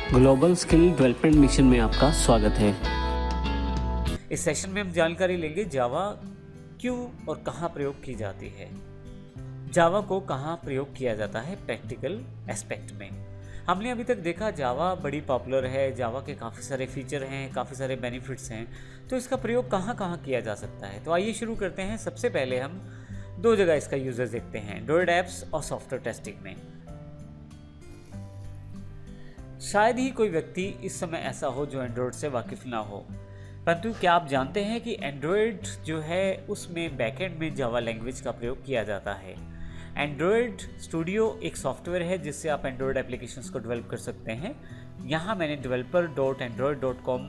Global skill development mission में आपका स्वागत है। इस सेशन में हम जानकारी लेंगे जावा क्यों और कहाँ प्रयोग की जाती है। जावा को कहाँ प्रयोग किया जाता है प्रैक्टिकल एस्पेक्ट में। हमने अभी तक देखा जावा बड़ी पॉपुलर है, जावा के काफ़ी सारे फीचर हैं, काफ़ी सारे बेनिफिट्स हैं, तो इसका प्रयोग कहाँ कहाँ किया जा सकता है। तो आइए शुरू करते हैं। सबसे पहले हम दो जगह इसका यूजेस देखते हैं, एंड्रॉयड ऐप्स और सॉफ्टवेयर टेस्टिंग में। शायद ही कोई व्यक्ति इस समय ऐसा हो जो एंड्रॉयड से वाकिफ़ ना हो, परंतु क्या आप जानते हैं कि एंड्रॉयड जो है उसमें बैकएंड में जावा लैंग्वेज का प्रयोग किया जाता है। एंड्रॉयड स्टूडियो एक सॉफ्टवेयर है जिससे आप एंड्रॉयड एप्लीकेशंस को डेवलप कर सकते हैं। यहाँ मैंने developer.android.com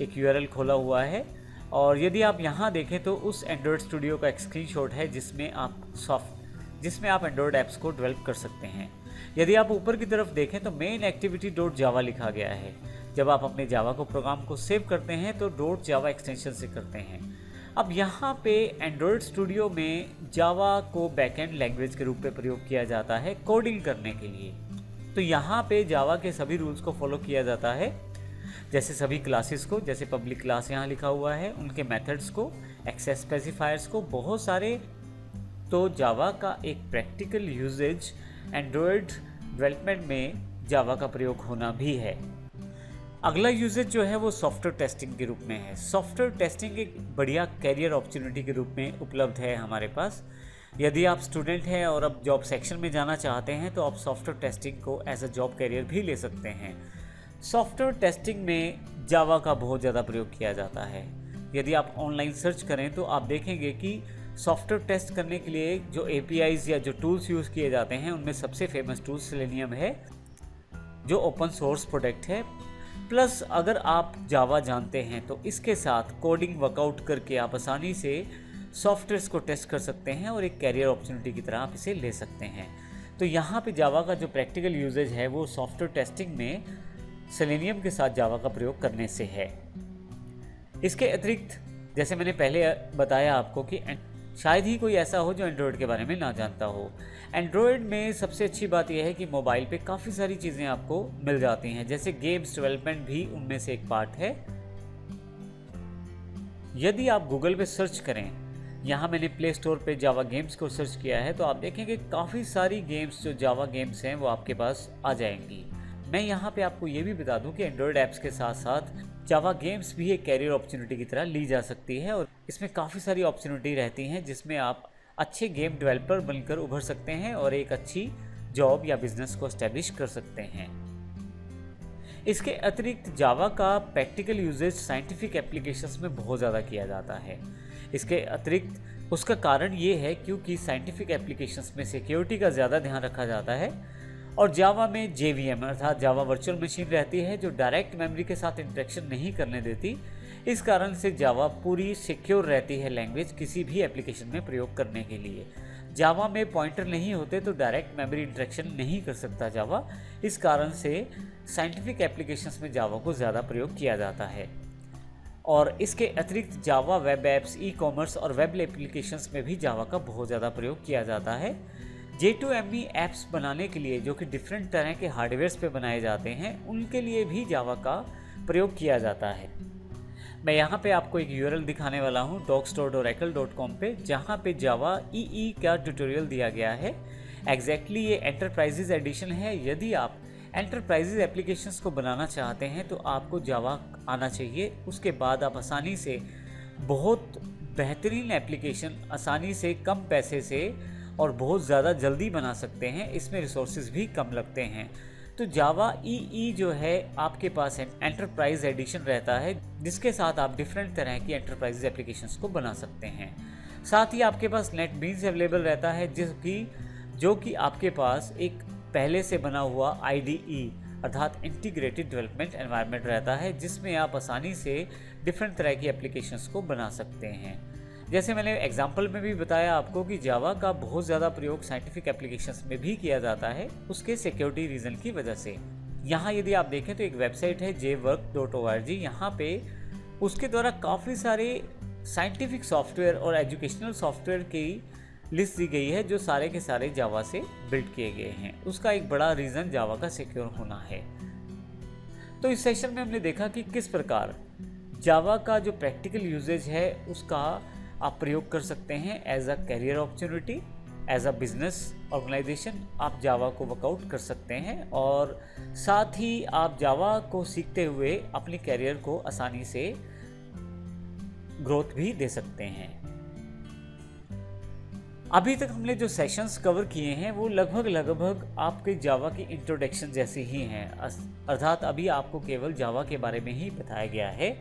एक URL खोला हुआ है और यदि आप यहाँ देखें तो उस एंड्रॉयड स्टूडियो का एक स्क्रीनशॉट है जिसमें आप एंड्रॉयड ऐप्स को डेवलप कर सकते हैं। यदि आप ऊपर की तरफ देखें तो मेन एक्टिविटी .java लिखा गया है। जब आप अपने जावा को प्रोग्राम को सेव करते हैं तो .java एक्सटेंशन से करते हैं। अब यहाँ पे एंड्रॉयड स्टूडियो में जावा को बैकएंड लैंग्वेज के रूप में प्रयोग किया जाता है कोडिंग करने के लिए। तो यहाँ पे जावा के सभी रूल्स को फॉलो किया जाता है, जैसे सभी क्लासेस को, जैसे पब्लिक क्लास यहाँ लिखा हुआ है, उनके मेथड्स को, एक्सेस स्पेसिफायर्स को, बहुत सारे। तो जावा का एक प्रैक्टिकल यूजेज एंड्रॉयड डेवलपमेंट में जावा का प्रयोग होना भी है। अगला यूजेज जो है वो सॉफ्टवेयर टेस्टिंग के रूप में है। सॉफ्टवेयर टेस्टिंग एक बढ़िया कैरियर अपॉर्चुनिटी के रूप में उपलब्ध है हमारे पास। यदि आप स्टूडेंट हैं और अब जॉब सेक्शन में जाना चाहते हैं तो आप सॉफ्टवेयर टेस्टिंग को एज अ जॉब कैरियर भी ले सकते हैं। सॉफ्टवेयर टेस्टिंग में जावा का बहुत ज़्यादा प्रयोग किया जाता है। यदि आप ऑनलाइन सर्च करें तो आप देखेंगे कि सॉफ्टवेयर टेस्ट करने के लिए जो APIs या जो टूल्स यूज़ किए जाते हैं उनमें सबसे फेमस टूल सेलेनियम है जो ओपन सोर्स प्रोडक्ट है। प्लस अगर आप जावा जानते हैं तो इसके साथ कोडिंग वर्कआउट करके आप आसानी से सॉफ्टवेयर्स को टेस्ट कर सकते हैं और एक कैरियर अपॉर्चुनिटी की तरह आप इसे ले सकते हैं। तो यहाँ पे जावा का जो प्रैक्टिकल यूजेज है वो सॉफ्टवेयर टेस्टिंग में सेलेनियम के साथ जावा का प्रयोग करने से है। इसके अतिरिक्त जैसे मैंने पहले बताया आपको कि शायद ही कोई ऐसा हो जो एंड्रॉयड के बारे में ना जानता हो। एंड्रॉयड में सबसे अच्छी बात यह है कि मोबाइल पे काफ़ी सारी चीज़ें आपको मिल जाती हैं, जैसे गेम्स डेवलपमेंट भी उनमें से एक पार्ट है। यदि आप गूगल पे सर्च करें, यहाँ मैंने प्ले स्टोर पे जावा गेम्स को सर्च किया है, तो आप देखेंगे काफ़ी सारी गेम्स जो जावा गेम्स हैं वो आपके पास आ जाएंगी। मैं यहाँ पे आपको ये भी बता दूँ कि एंड्रॉयड ऐप्स के साथ साथ जावा गेम्स भी एक कैरियर अपॉर्चुनिटी की तरह ली जा सकती है और इसमें काफ़ी सारी अपॉर्चुनिटी रहती हैं जिसमें आप अच्छे गेम डेवलपर बनकर उभर सकते हैं और एक अच्छी जॉब या बिजनेस को एस्टेब्लिश कर सकते हैं। इसके अतिरिक्त जावा का प्रैक्टिकल यूजेज साइंटिफिक एप्लीकेशंस में बहुत ज़्यादा किया जाता है। इसके अतिरिक्त उसका कारण ये है क्योंकि साइंटिफिक एप्लीकेशंस में सिक्योरिटी का ज़्यादा ध्यान रखा जाता है और जावा में JVM अर्थात जावा वर्चुअल मशीन रहती है जो डायरेक्ट मेमोरी के साथ इंटरेक्शन नहीं करने देती। इस कारण से जावा पूरी सिक्योर रहती है लैंग्वेज किसी भी एप्लीकेशन में प्रयोग करने के लिए। जावा में पॉइंटर नहीं होते तो डायरेक्ट मेमोरी इंटरेक्शन नहीं कर सकता जावा। इस कारण से साइंटिफिक एप्लीकेशंस में जावा को ज़्यादा प्रयोग किया जाता है। और इसके अतिरिक्त जावा वेब ऐप्स, ई-कॉमर्स और वेब एप्लीकेशंस में भी जावा का बहुत ज़्यादा प्रयोग किया जाता है। J2ME ऐप्स बनाने के लिए जो कि डिफरेंट तरह के हार्डवेयर्स पे बनाए जाते हैं उनके लिए भी जावा का प्रयोग किया जाता है। मैं यहाँ पे आपको एक URL दिखाने वाला हूँ docs.oracle.com पे, जहाँ पे जावा EE का ट्यूटोरियल दिया गया है। एग्जैक्टली ये एंटरप्राइजेज एडिशन है। यदि आप एंटरप्राइजेज एप्लीकेशंस को बनाना चाहते हैं तो आपको जावा आना चाहिए। उसके बाद आप आसानी से बहुत बेहतरीन एप्लीकेशन आसानी से कम पैसे से और बहुत ज़्यादा जल्दी बना सकते हैं। इसमें रिसोर्सेज भी कम लगते हैं। तो जावा EE जो है आपके पास एंटरप्राइज एडिशन रहता है जिसके साथ आप डिफरेंट तरह की एंटरप्राइज एप्लीकेशंस को बना सकते हैं। साथ ही आपके पास नेटबीन्स अवेलेबल रहता है जो कि आपके पास एक पहले से बना हुआ IDE अर्थात इंटीग्रेटेड डेवलपमेंट एनवायरनमेंट रहता है जिसमें आप आसानी से डिफरेंट तरह की एप्लीकेशंस को बना सकते हैं। जैसे मैंने एग्जाम्पल में भी बताया आपको कि जावा का बहुत ज़्यादा प्रयोग साइंटिफिक एप्लीकेशंस में भी किया जाता है उसके सिक्योरिटी रीज़न की वजह से। यहाँ यदि आप देखें तो एक वेबसाइट है jwork.org। यहाँ पे उसके द्वारा काफ़ी सारे साइंटिफिक सॉफ्टवेयर और एजुकेशनल सॉफ्टवेयर की लिस्ट दी गई है जो सारे के सारे जावा से बिल्ड किए गए हैं। उसका एक बड़ा रीज़न जावा का सिक्योर होना है। तो इस सेशन में हमने देखा कि किस प्रकार जावा का जो प्रैक्टिकल यूजेज है उसका आप प्रयोग कर सकते हैं as a career opportunity, as a business organisation आप जावा को वर्कआउट कर सकते हैं और साथ ही आप जावा को सीखते हुए अपनी कैरियर को आसानी से ग्रोथ भी दे सकते हैं। अभी तक हमने जो सेशंस कवर किए हैं वो लगभग आपके जावा की इंट्रोडक्शन जैसे ही हैं, अर्थात अभी आपको केवल जावा के बारे में ही बताया गया है।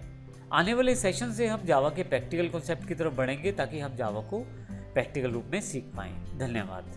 आने वाले सेशन से हम जावा के प्रैक्टिकल कॉन्सेप्ट की तरफ बढ़ेंगे ताकि हम जावा को प्रैक्टिकल रूप में सीख पाएं। धन्यवाद।